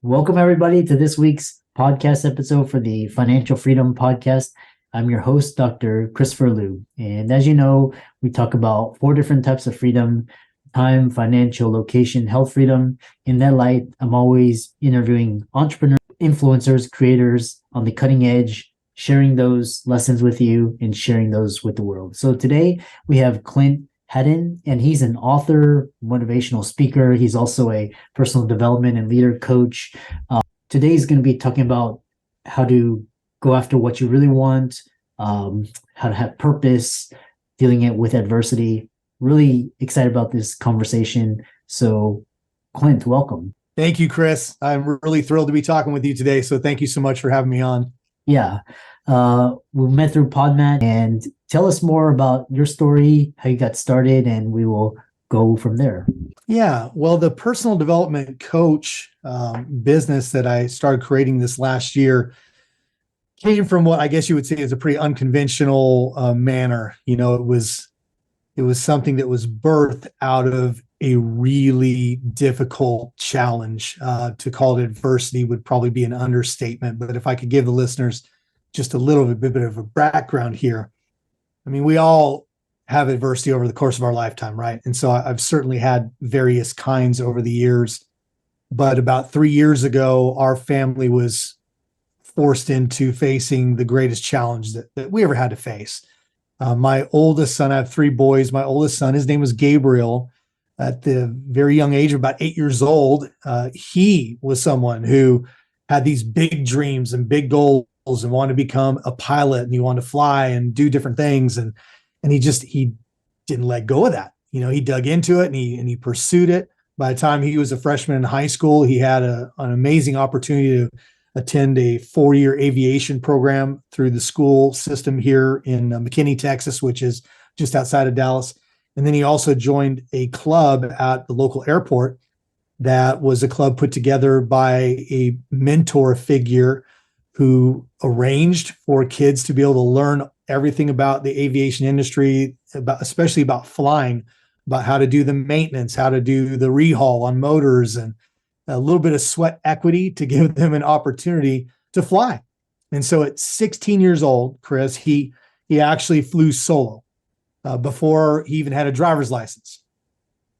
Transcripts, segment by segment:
Welcome, everybody, to this week's podcast episode for the Financial Freedom Podcast. I'm your host, Dr. Christopher Liu. And as you know, we talk about 4 different types of freedom: time, financial, location, health freedom. In that light, I'm always interviewing entrepreneurs, influencers, creators on the cutting edge, sharing those lessons with you and sharing those with the world. So today we have Clint Hatton, and he's an author, motivational speaker. He's also a personal development and leader coach. Today he's going to be talking about how to go after what you really want, how to have purpose, dealing it with adversity. Really excited about this conversation. So, Clint, welcome. Thank you, Chris. I'm really thrilled to be talking with you today. So thank you so much for having me on. Yeah. We met through PodMat, and tell us more about your story, how you got started, and we will go from there. Yeah. Well, the personal development coach business that I started creating this last year came from what I guess you would say is a pretty unconventional manner. You know, it was something that was birthed out of a really difficult challenge. To call it adversity would probably be an understatement. But if I could give the listeners just a little bit of a background here. I mean, we all have adversity over the course of our lifetime, right? And so I've certainly had various kinds over the years. But about 3 years ago, our family was forced into facing the greatest challenge that we ever had to face. My oldest son, I have 3 boys. My oldest son, his name was Gabriel. At the very young age of about 8 years old, he was someone who had these big dreams and big goals and wanted to become a pilot, and he wanted to fly and do different things. And he didn't let go of that. You know, he dug into it and he pursued it. By the time he was a freshman in high school, he had an amazing opportunity to attend a 4-year aviation program through the school system here in McKinney, Texas, which is just outside of Dallas. And then he also joined a club at the local airport that was a club put together by a mentor figure who arranged for kids to be able to learn everything about the aviation industry, especially about flying, about how to do the maintenance, how to do the rehaul on motors, and a little bit of sweat equity to give them an opportunity to fly. And so at 16 years old, Chris, he actually flew solo before he even had a driver's license.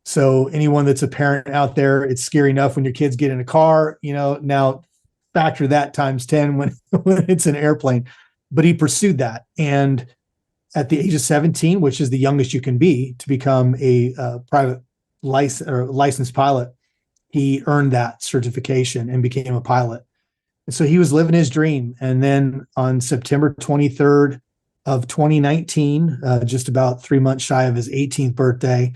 So anyone that's a parent out there, it's scary enough when your kids get in a car, you know, now factor that times 10 when it's an airplane. But he pursued that. And at the age of 17, which is the youngest you can be to become a private licensed pilot, he earned that certification and became a pilot. And so he was living his dream. And then on September 23rd of 2019, just about 3 months shy of his 18th birthday,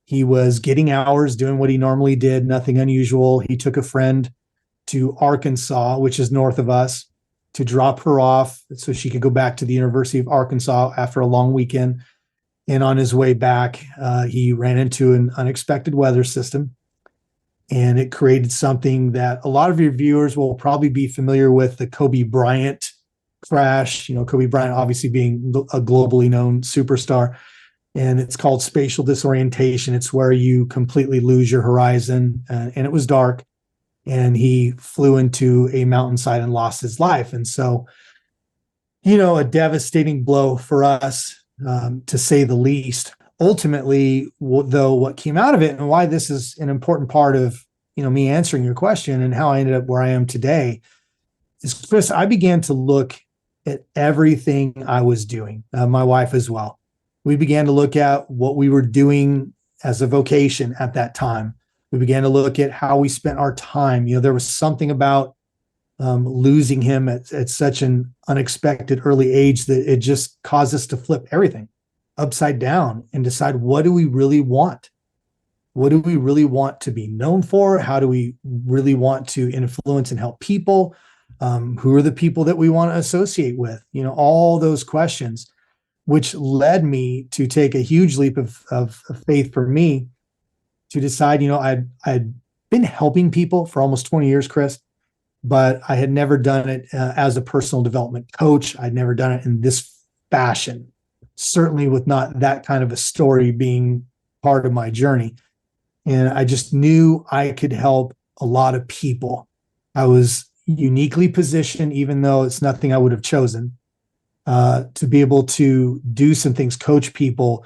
he was getting hours doing what he normally did, nothing unusual. He took a friend to Arkansas, which is north of us, to drop her off so she could go back to the University of Arkansas after a long weekend. And on his way back, he ran into an unexpected weather system, and it created something that a lot of your viewers will probably be familiar with: the Kobe Bryant crash. You know, Kobe Bryant obviously being a globally known superstar. And it's called spatial disorientation. It's where you completely lose your horizon. And it was dark. And he flew into a mountainside and lost his life. And so, you know, a devastating blow for us, to say the least. Ultimately, though, what came out of it, and why this is an important part of, you know, me answering your question and how I ended up where I am today, is, Chris, I began to look at everything I was doing, my wife as well. We began to look at what we were doing as a vocation at that time. We began to look at how we spent our time. You know, there was something about losing him at such an unexpected early age that it just caused us to flip everything upside down and decide, what do we really want? What do we really want to be known for? How do we really want to influence and help people? Who are the people that we want to associate with? You know, all those questions, which led me to take a huge leap of faith for me to decide, you know, I'd been helping people for almost 20 years, Chris, but I had never done it as a personal development coach. I'd never done it in this fashion, certainly with not that kind of a story being part of my journey. And I just knew I could help a lot of people I was uniquely positioned, even though it's nothing I would have chosen, to be able to do some things, coach people,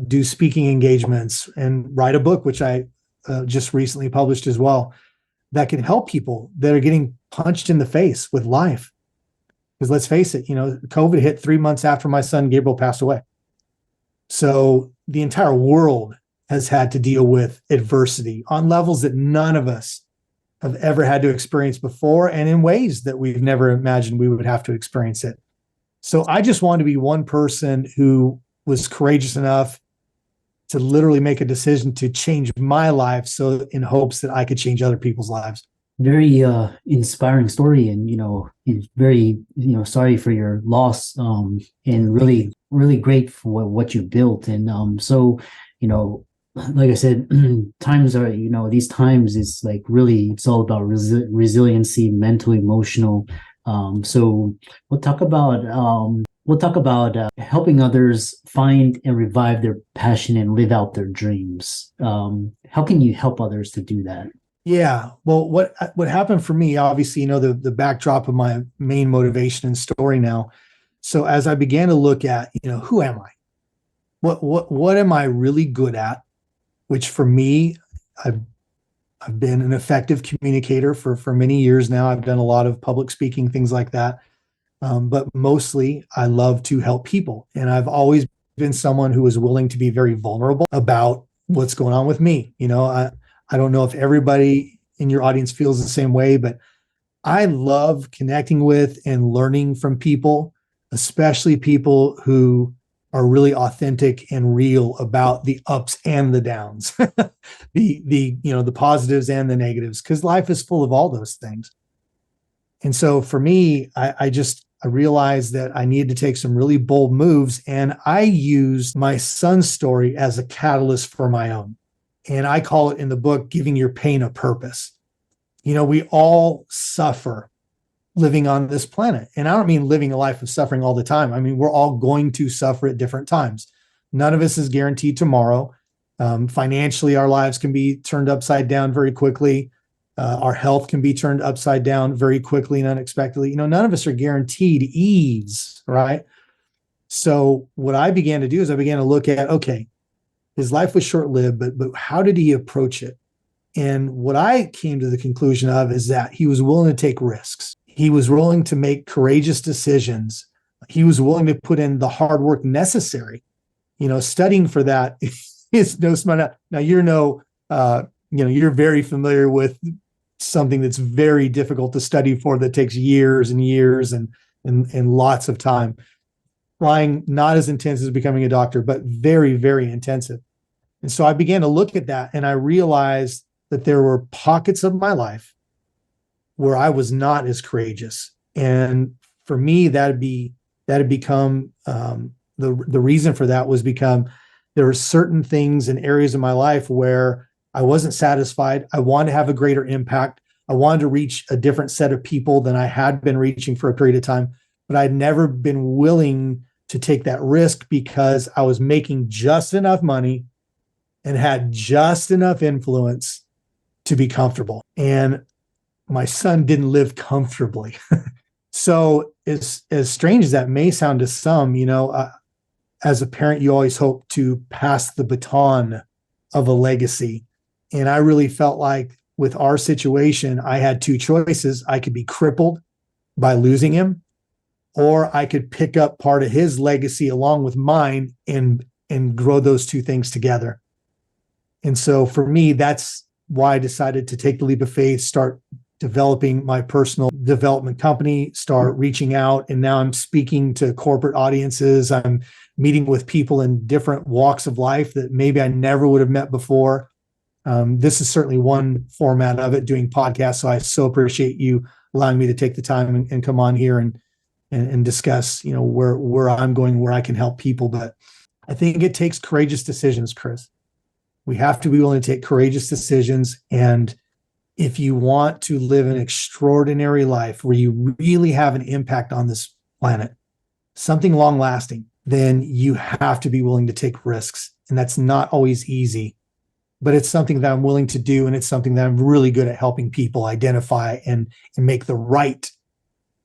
do speaking engagements, and write a book, which I just recently published as well, that can help people that are getting punched in the face with life. Because let's face it, COVID hit 3 months after my son Gabriel passed away. So the entire world has had to deal with adversity on levels that none of us have ever had to experience before, and in ways that we've never imagined we would have to experience it. So I just wanted to be one person who was courageous enough to literally make a decision to change my life, so in hopes that I could change other people's lives. Very inspiring story, and very sorry for your loss, and really great for what you built. And so like I said, times are, these times is like really, it's all about resiliency, mental, emotional. So we'll talk about helping others find and revive their passion and live out their dreams. How can you help others to do that? Yeah. Well, what happened for me, obviously, the backdrop of my main motivation and story now. So as I began to look at, who am I? What am I really good at? Which for me, I've been an effective communicator for many years now. I've done a lot of public speaking, things like that. But mostly I love to help people. And I've always been someone who is willing to be very vulnerable about what's going on with me. I don't know if everybody in your audience feels the same way, but I love connecting with and learning from people, especially people who are really authentic and real about the ups and the downs, the positives and the negatives, because life is full of all those things. And so for me, I realized that I needed to take some really bold moves, and I used my son's story as a catalyst for my own. And I call it in the book, giving your pain a purpose. We all suffer living on this planet. And I don't mean living a life of suffering all the time. I mean, we're all going to suffer at different times. None of us is guaranteed tomorrow. Financially, our lives can be turned upside down very quickly. Our health can be turned upside down very quickly and unexpectedly. None of us are guaranteed ease, right? So what I began to do is I began to look at, okay, his life was short-lived, but how did he approach it? And what I came to the conclusion of is that he was willing to take risks. He was willing to make courageous decisions. He was willing to put in the hard work necessary. Studying for that is no smart. Now, you're very familiar with something that's very difficult to study for, that takes years and years and lots of time. Flying, not as intense as becoming a doctor, but very, very intensive. And so I began to look at that, and I realized that there were pockets of my life where I was not as courageous. And for me, that had become the reason for that was become there were certain things in areas of my life where I wasn't satisfied. I wanted to have a greater impact. I wanted to reach a different set of people than I had been reaching for a period of time, but I'd never been willing to take that risk because I was making just enough money and had just enough influence to be comfortable. And my son didn't live comfortably. So as strange as that may sound to some, as a parent, you always hope to pass the baton of a legacy. And I really felt like with our situation, I had two choices. I could be crippled by losing him, or I could pick up part of his legacy along with mine and grow those two things together. And so for me, that's why I decided to take the leap of faith, start developing my personal development company, start reaching out. And now I'm speaking to corporate audiences. I'm meeting with people in different walks of life that maybe I never would have met before. This is certainly one format of it, doing podcasts. So I so appreciate you allowing me to take the time and come on here and discuss, where I'm going, where I can help people. But I think it takes courageous decisions, Chris. We have to be willing to take courageous decisions. And if you want to live an extraordinary life where you really have an impact on this planet, something long lasting, then you have to be willing to take risks. And that's not always easy, but it's something that I'm willing to do. And it's something that I'm really good at helping people identify and make the right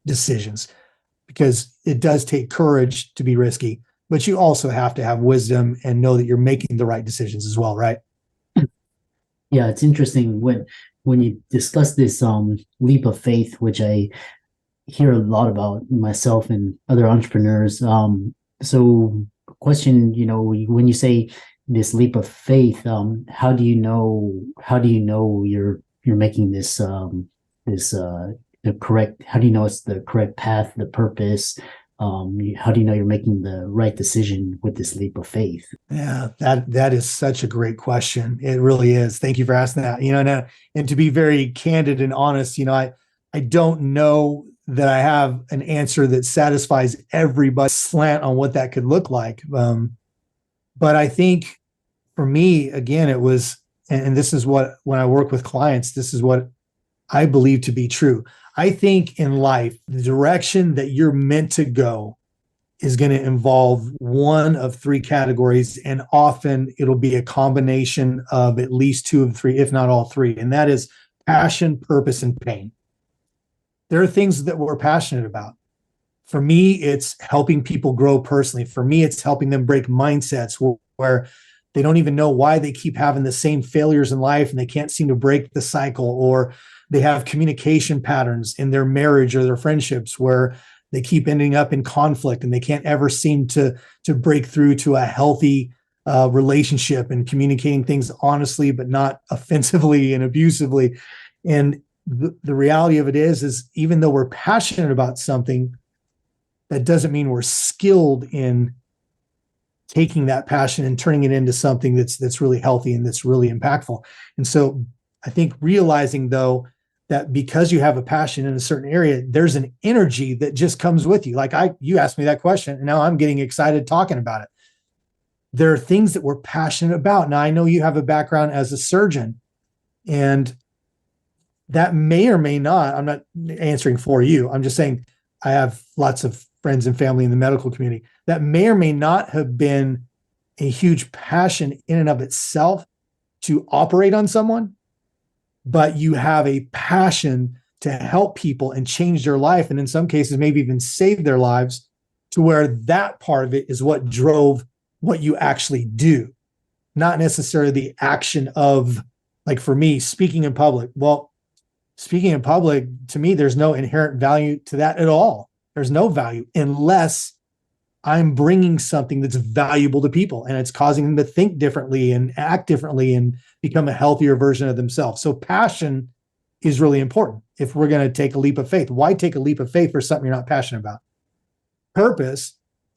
decisions, because it does take courage to be risky, but you also have to have wisdom and know that you're making the right decisions as well, right? Yeah, it's interesting when you discuss this leap of faith, which I hear a lot about myself and other entrepreneurs. So question, when you say this leap of faith, how do you know you're making this the correct, how do you know it's the correct path, the purpose? How do you know you're making the right decision with this leap of faith? Yeah, that is such a great question. It really is. Thank you for asking that. And to be very candid and honest, I don't know that I have an answer that satisfies everybody's slant on what that could look like. But I think for me, again, it was, and this is what, when I work with clients, this is what I believe to be true. I think in life, the direction that you're meant to go is going to involve one of three categories, and often it'll be a combination of at least two of three, if not all three. And that is passion, purpose, and pain. There are things that we're passionate about. For me, it's helping people grow personally. For me, it's helping them break mindsets where they don't even know why they keep having the same failures in life and they can't seem to break the cycle, or they have communication patterns in their marriage or their friendships where they keep ending up in conflict and they can't ever seem to break through to a healthy relationship and communicating things honestly, but not offensively and abusively. And the reality of it is even though we're passionate about something, that doesn't mean we're skilled in taking that passion and turning it into something that's really healthy and that's really impactful. And so I think realizing, though, that because you have a passion in a certain area, there's an energy that just comes with you. Like you asked me that question, and now I'm getting excited talking about it. There are things that we're passionate about. Now, I know you have a background as a surgeon, and that may or may not, I'm not answering for you. I'm just saying I have lots of friends and family in the medical community. That may or may not have been a huge passion in and of itself to operate on someone, but you have a passion to help people and change their life. And in some cases, maybe even save their lives, to where that part of it is what drove what you actually do, not necessarily the action of, like for me, speaking in public. Well, speaking in public, to me, there's no inherent value to that at all. There's no value unless I'm bringing something that's valuable to people and it's causing them to think differently and act differently and become a healthier version of themselves. So passion is really important. If we're going to take a leap of faith, why take a leap of faith for something you're not passionate about? Purpose,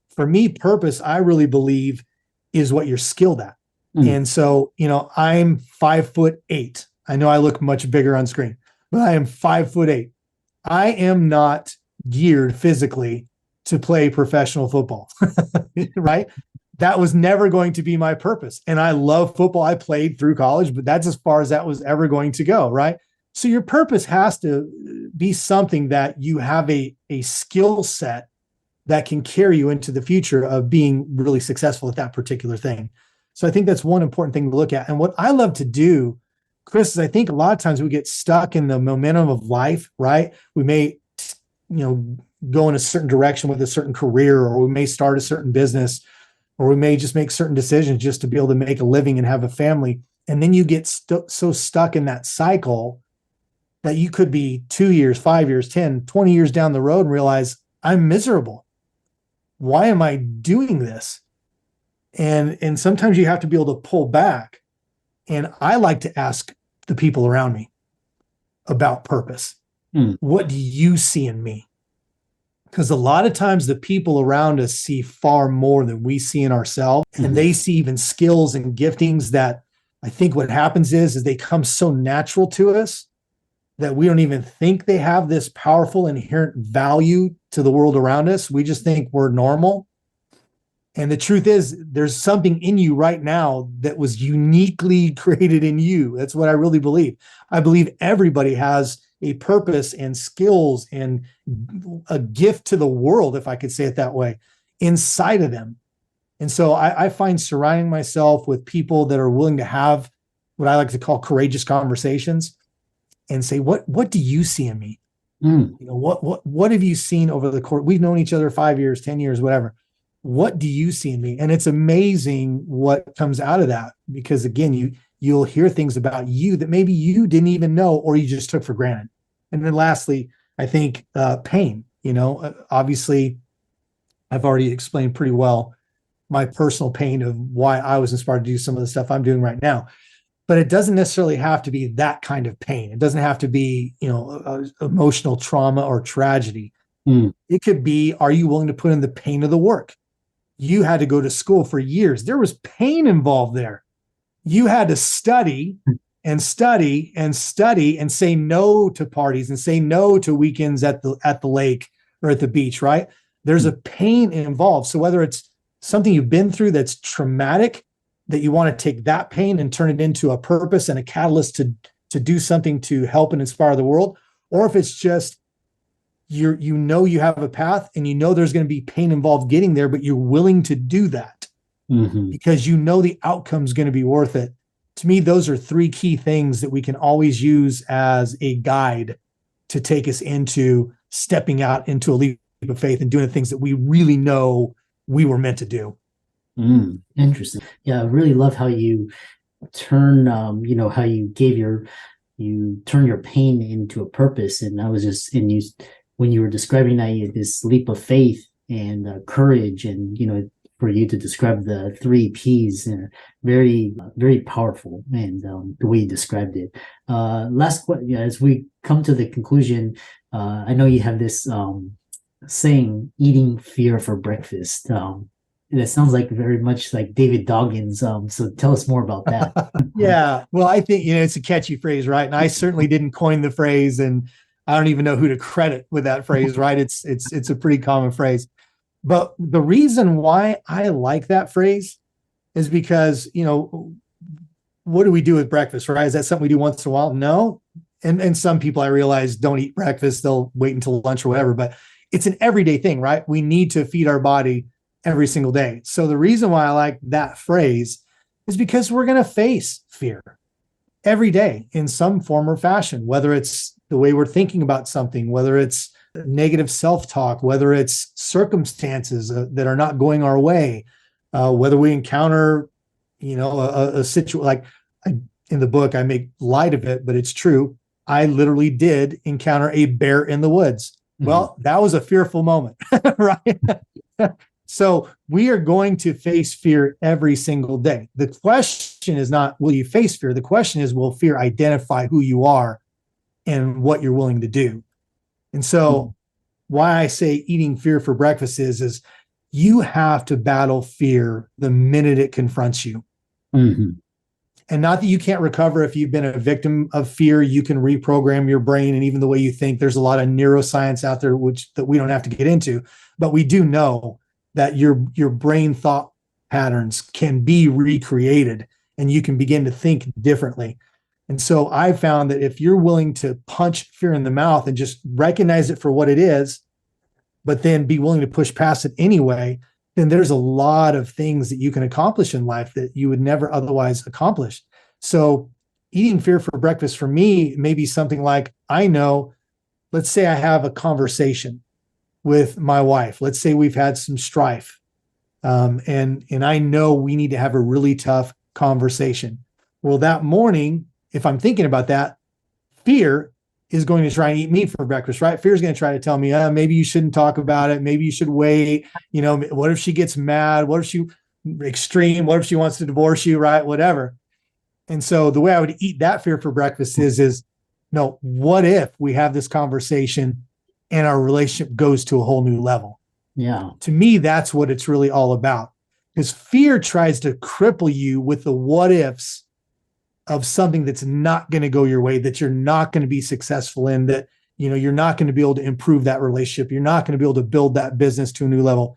for me, purpose, I really believe, is what you're skilled at. And so, I'm 5'8". I know I look much bigger on screen, but I am 5'8". I am not geared physically to play professional football, right? That was never going to be my purpose. And I love football. I played through college, but that's as far as that was ever going to go, right? So your purpose has to be something that you have a skill set that can carry you into the future of being really successful at that particular thing. So I think that's one important thing to look at. And what I love to do, Chris, is I think a lot of times we get stuck in the momentum of life, right? We may, go in a certain direction with a certain career, or we may start a certain business, or we may just make certain decisions just to be able to make a living and have a family. And then you get so stuck in that cycle that you could be 2 years, 5 years, 10, 20 years down the road and realize, I'm miserable. Why am I doing this? And sometimes you have to be able to pull back. And I like to ask the people around me about purpose. What do you see in me? Because a lot of times the people around us see far more than we see in ourselves. And they see even skills and giftings that I think what happens is they come so natural to us that we don't even think they have this powerful inherent value to the world around us. We just think we're normal. And the truth is, there's something in you right now that was uniquely created in you. That's what I really believe. I believe everybody has a purpose and skills and a gift to the world, if I could say it that way, inside of them. And so I find surrounding myself with people that are willing to have what I like to call courageous conversations and say, what do you see in me? Mm. You know, what have you seen over the course? We've known each other 5 years, 10 years, whatever. What do you see in me? And it's amazing what comes out of that, because again, you'll hear things about you that maybe you didn't even know, or you just took for granted. And then lastly, I think pain, obviously I've already explained pretty well my personal pain of why I was inspired to do some of the stuff I'm doing right now. But it doesn't necessarily have to be that kind of pain. It doesn't have to be, emotional trauma or tragedy. Mm. It could be, are you willing to put in the pain of the work? You had to go to school for years. There was pain involved there. You had to study and study and study and say no to parties and say no to weekends at the lake or at the beach, right? There's a pain involved. So whether it's something you've been through that's traumatic, that you want to take that pain and turn it into a purpose and a catalyst to do something to help and inspire the world, or if it's just you have a path and there's going to be pain involved getting there, but you're willing to do that because the outcome's going to be worth it. To me, those are three key things that we can always use as a guide to take us into stepping out into a leap of faith and doing the things that we really know we were meant to do. Interesting. Yeah, I really love how you turn, how you turn your pain into a purpose. And I was just when you were describing that, you had this leap of faith and courage, and for you to describe the three P's, very, very powerful, and the way you described it. Last question, as we come to the conclusion, I know you have this saying, "Eating fear for breakfast." That sounds like very much like David Goggins. So tell us more about that. Yeah. Well, I think, it's a catchy phrase, right? And I certainly didn't coin the phrase, and I don't even know who to credit with that phrase, right? It's a pretty common phrase. But the reason why I like that phrase is because, what do we do with breakfast, right? Is that something we do once in a while? No. And some people, I realize, don't eat breakfast. They'll wait until lunch or whatever, but it's an everyday thing, right? We need to feed our body every single day. So the reason why I like that phrase is because we're going to face fear every day in some form or fashion, whether it's the way we're thinking about something, whether it's negative self-talk, whether it's circumstances that are not going our way, whether we encounter, a situation like in the book, I make light of it, but it's true. I literally did encounter a bear in the woods. Well, that was a fearful moment, right? So we are going to face fear every single day. The question is not, will you face fear? The question is, will fear identify who you are and what you're willing to do? And so why I say eating fear for breakfast is you have to battle fear the minute it confronts you. And not that you can't recover if you've been a victim of fear. You can reprogram your brain and even the way you think. There's a lot of neuroscience out there that we don't have to get into, but we do know that your brain thought patterns can be recreated and you can begin to think differently. And so I found that if you're willing to punch fear in the mouth and just recognize it for what it is, but then be willing to push past it anyway, then there's a lot of things that you can accomplish in life that you would never otherwise accomplish. So eating fear for breakfast for me may be something like, let's say I have a conversation with my wife. Let's say we've had some strife. And I know we need to have a really tough conversation. Well, that morning, if I'm thinking about that, fear is going to try and eat meat for breakfast, right? Fear is going to try to tell me, maybe you shouldn't talk about it. Maybe you should wait. What if she gets mad? What if she extreme? What if she wants to divorce you, right? Whatever. And so the way I would eat that fear for breakfast is no, what if we have this conversation and our relationship goes to a whole new level? Yeah. To me, that's what it's really all about. Because fear tries to cripple you with the what ifs of something that's not going to go your way, that you're not going to be successful in, that, you're not going to be able to improve that relationship. You're not going to be able to build that business to a new level.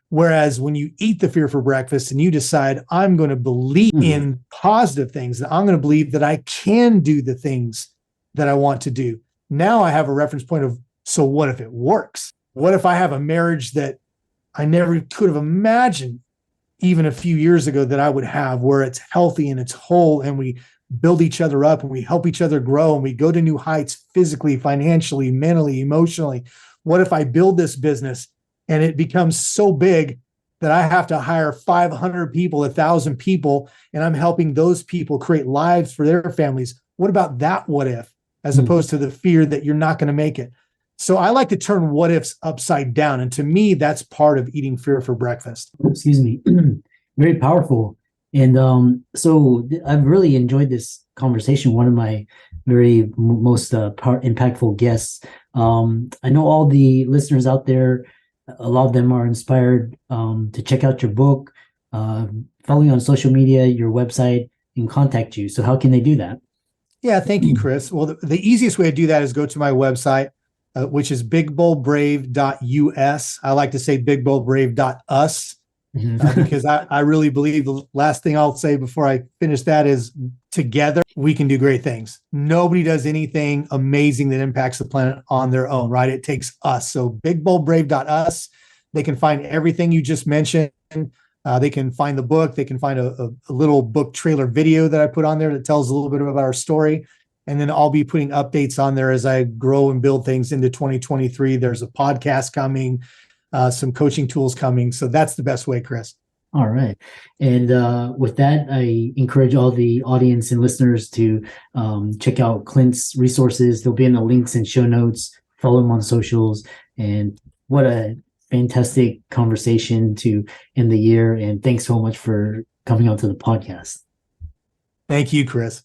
Whereas when you eat the fear for breakfast and you decide, I'm going to believe in positive things, that I'm going to believe that I can do the things that I want to do. Now I have a reference point of, so what if it works? What if I have a marriage that I never could have imagined even a few years ago that I would have, where it's healthy and it's whole, and we build each other up and we help each other grow and we go to new heights physically, financially, mentally, emotionally. What if I build this business and it becomes so big that I have to hire 500 people, 1,000 people, and I'm helping those people create lives for their families? What about that what if, as opposed to the fear that you're not going to make it? So I like to turn what ifs upside down. And to me, that's part of eating fear for breakfast. Excuse me. Very powerful. And I've really enjoyed this conversation. One of my very most impactful guests. I know all the listeners out there, a lot of them are inspired to check out your book, follow you on social media, your website, and contact you. So how can they do that? Yeah, thank you, Chris. Well, the easiest way to do that is go to my website, which is bigboldbrave.us. I like to say bigboldbrave.us. Because I really believe the last thing I'll say before I finish that is together we can do great things. Nobody does anything amazing that impacts the planet on their own, right? It takes us. So bigboldbrave.us. They can find everything you just mentioned. They can find the book. They can find a little book trailer video that I put on there that tells a little bit about our story. And then I'll be putting updates on there as I grow and build things into 2023. There's a podcast coming. Some coaching tools coming. So that's the best way, Chris. All right. And with that, I encourage all the audience and listeners to check out Clint's resources. They'll be in the links and show notes. Follow him on socials. And what a fantastic conversation to end the year. And thanks so much for coming on to the podcast. Thank you, Chris.